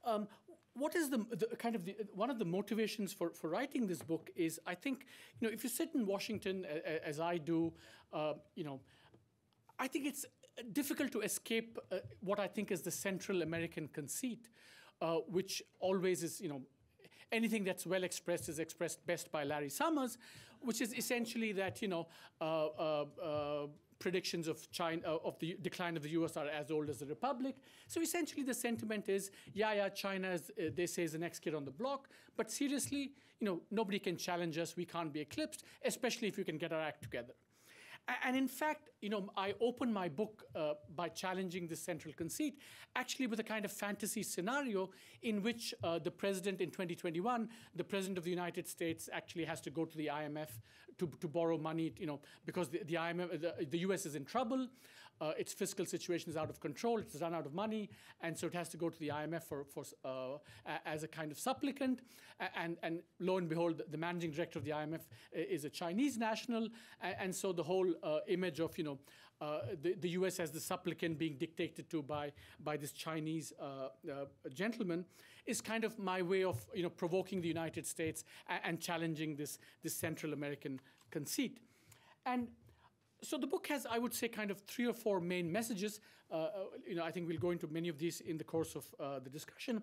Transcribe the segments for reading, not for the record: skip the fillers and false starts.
Um, what is one of the motivations for writing this book is, I think, if you sit in Washington as I do, I think it's difficult to escape what I think is the Central American conceit, which always is, anything that's well expressed is expressed best by Larry Summers, which is essentially that, predictions of China, of the decline of the US are as old as the Republic. So essentially the sentiment is, yeah, China is, they say, is the next kid on the block. But seriously, nobody can challenge us. We can't be eclipsed, especially if we can get our act together. And in fact, I open my book by challenging this central conceit, actually with a kind of fantasy scenario in which the president in 2021, the president of the United States actually has to go to the IMF to borrow money, because the IMF, the US is in trouble, its fiscal situation is out of control, it's run out of money, and so it has to go to the IMF as a kind of supplicant. And lo and behold, the managing director of the IMF is a Chinese national, and so the whole image of the US as the supplicant being dictated to by this Chinese gentleman is kind of my way of provoking the United States and challenging this Central American conceit. And so the book has, I would say, kind of 3 or 4 main messages. I think we'll go into many of these in the course of the discussion.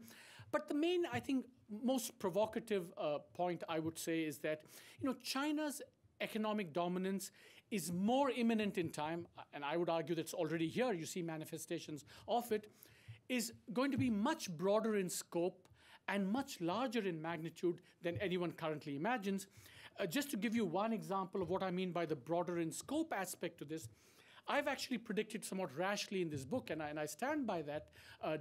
But the main, I think, most provocative point I would say is that China's economic dominance is more imminent in time, and I would argue that's already here, you see manifestations of it, is going to be much broader in scope and much larger in magnitude than anyone currently imagines. Just to give you one example of what I mean by the broader in scope aspect to this, I've actually predicted somewhat rashly in this book, and I stand by that,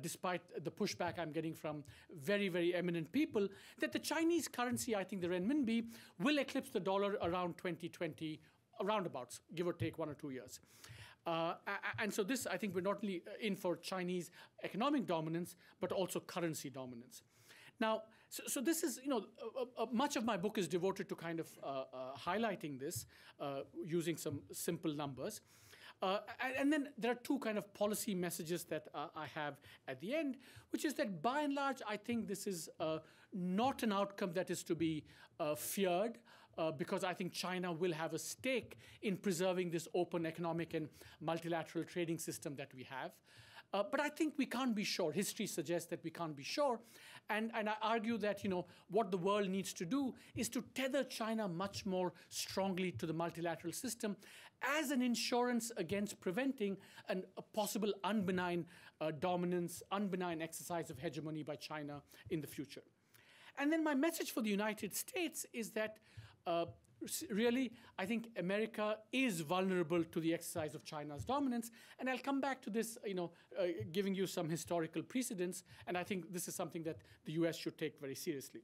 despite the pushback I'm getting from very, very eminent people, that the Chinese currency, I think the renminbi, will eclipse the dollar around 2020, roundabouts, give or take 1 or 2 years. And so this, I think, we're not only in for Chinese economic dominance, but also currency dominance. Now, so this is, much of my book is devoted to kind of highlighting this using some simple numbers. And then there are 2 kind of policy messages that I have at the end, which is that by and large, I think this is not an outcome that is to be feared, because I think China will have a stake in preserving this open economic and multilateral trading system that we have. But I think we can't be sure. History suggests that we can't be sure. And I argue that what the world needs to do is to tether China much more strongly to the multilateral system as an insurance against preventing a possible unbenign dominance, unbenign exercise of hegemony by China in the future. And then my message for the United States is that really, I think America is vulnerable to the exercise of China's dominance. And I'll come back to this, giving you some historical precedents. And I think this is something that the US should take very seriously.